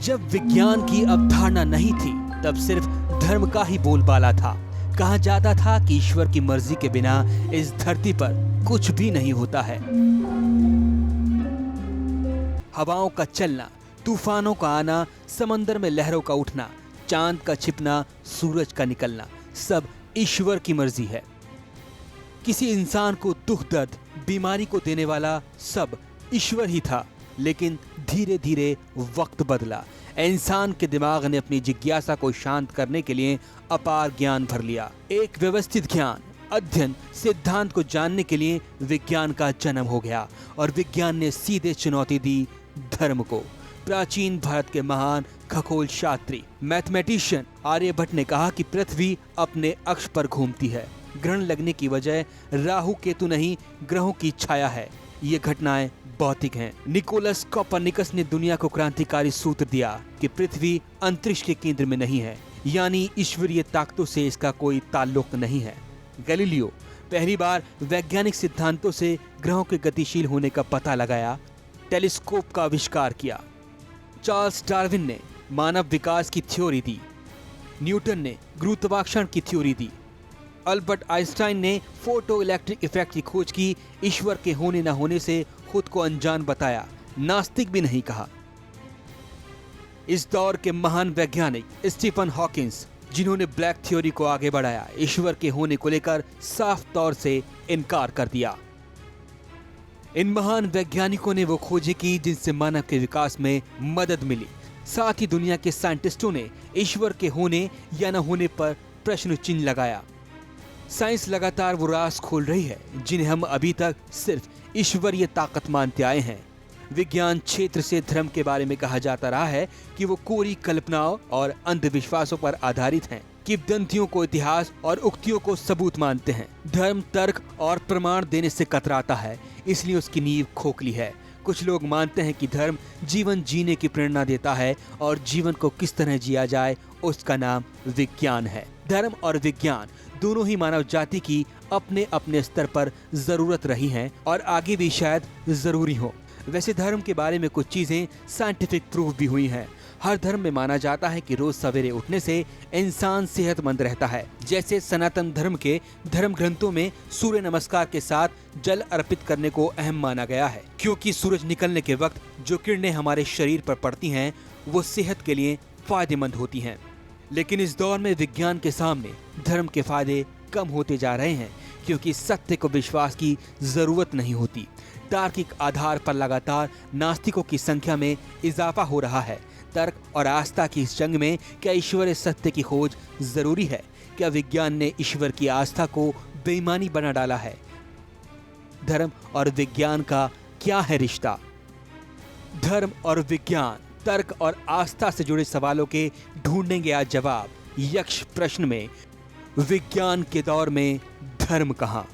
जब विज्ञान की अवधारणा नहीं थी तब सिर्फ धर्म का ही बोलबाला था। कहा जाता था कि ईश्वर की मर्जी के बिना इस धरती पर कुछ भी नहीं होता है। हवाओं का चलना, तूफानों का आना, समंदर में लहरों का उठना, चांद का छिपना, सूरज का निकलना, सब ईश्वर की मर्जी है। किसी इंसान को दुख दर्द, बीमारी को देने वाला सब ईश्वर ही था। लेकिन धीरे धीरे वक्त बदला। इंसान के दिमाग ने अपनी जिज्ञासा को शांत करने के लिए अपार ज्ञान भर लिया। एक व्यवस्थित ज्ञान, अध्ययन, सिद्धांत को जानने के लिए विज्ञान का जन्म हो गया और विज्ञान ने सीधे चुनौती दी धर्म को। प्राचीन भारत के महान खगोल शास्त्री, मैथमेटिशियन आर्यभट्ट ने कहा कि पृथ्वी अपने अक्ष पर घूमती है। ग्रहण लगने की वजह राहु केतु नहीं, ग्रहों की छाया है। ये घटनाएं भौतिक हैं। निकोलस कोपरनिकस ने दुनिया को क्रांतिकारी सूत्र दिया कि पृथ्वी अंतरिक्ष के केंद्र में नहीं है, यानी ईश्वरीय ताकतों से इसका कोई ताल्लुक नहीं है। गैलीलियो पहली बार वैज्ञानिक सिद्धांतों से ग्रहों के गतिशील होने का पता लगाया। टेलीस्कोप का आविष्कार किया। चार्ल्स डार्विन ने मानव विकास की थ्योरी दी। न्यूटन ने गुरुत्वाकर्षण की थ्योरी दी। अल्बर्ट आइंस्टाइन ने फोटो इलेक्ट्रिक इफेक्ट की खोज की। ईश्वर के होने न होने से खुद को अनजान बताया, नास्तिक भी नहीं कहा। इस दौर के महान वैज्ञानिक स्टीफन हॉकिंस, जिन्होंने ब्लैक थ्योरी को आगे बढ़ाया, ईश्वर के होने को लेकर साफ तौर से इनकार कर दिया। इन महान वैज्ञानिकों ने वो खोजें की जिनसे मानव के विकास में मदद मिली। साथ ही दुनिया के साइंटिस्टों ने ईश्वर के होने या न होने पर प्रश्न चिन्ह लगाया। साइंस लगातार वो राज खोल रही है जिन्हें हम अभी तक सिर्फ ईश्वरीय ताकत मानते आए हैं। विज्ञान क्षेत्र से धर्म के बारे में कहा जाता रहा है कि वो कोरी कल्पनाओं और अंधविश्वासों पर आधारित हैं। किंवदंतियों को इतिहास और उक्तियों को सबूत मानते हैं। धर्म तर्क और प्रमाण देने से कतराता है, इसलिए उसकी नींव खोखली है। कुछ लोग मानते हैं कि धर्म जीवन जीने की प्रेरणा देता है और जीवन को किस तरह जिया जाए उसका नाम विज्ञान है। धर्म और विज्ञान दोनों ही मानव जाति की अपने अपने स्तर पर जरूरत रही हैं और आगे भी शायद जरूरी हो। वैसे धर्म के बारे में कुछ चीजें साइंटिफिक प्रूफ भी हुई हैं। हर धर्म में माना जाता है कि रोज सवेरे उठने से इंसान सेहतमंद रहता है। जैसे सनातन धर्म के धर्म ग्रंथों में सूर्य नमस्कार के साथ जल अर्पित करने को अहम माना गया है, क्योंकि सूरज निकलने के वक्त जो किरणें हमारे शरीर पर पड़ती हैं वो सेहत के लिए फायदेमंद होती हैं। लेकिन इस दौर में विज्ञान के सामने धर्म के फायदे कम होते जा रहे हैं, क्योंकि सत्य को विश्वास की जरूरत नहीं होती। तार्किक आधार पर लगातार नास्तिकों की संख्या में इजाफा हो रहा है। तर्क और आस्था की इस जंग में क्या ईश्वरीय सत्य की खोज जरूरी है? क्या विज्ञान ने ईश्वर की आस्था को बेईमानी बना डाला है? धर्म और विज्ञान का क्या है रिश्ता? धर्म और विज्ञान, तर्क और आस्था से जुड़े सवालों के ढूंढेंगे आज जवाब। यक्ष प्रश्न में विज्ञान के दौर में धर्म कहाँ?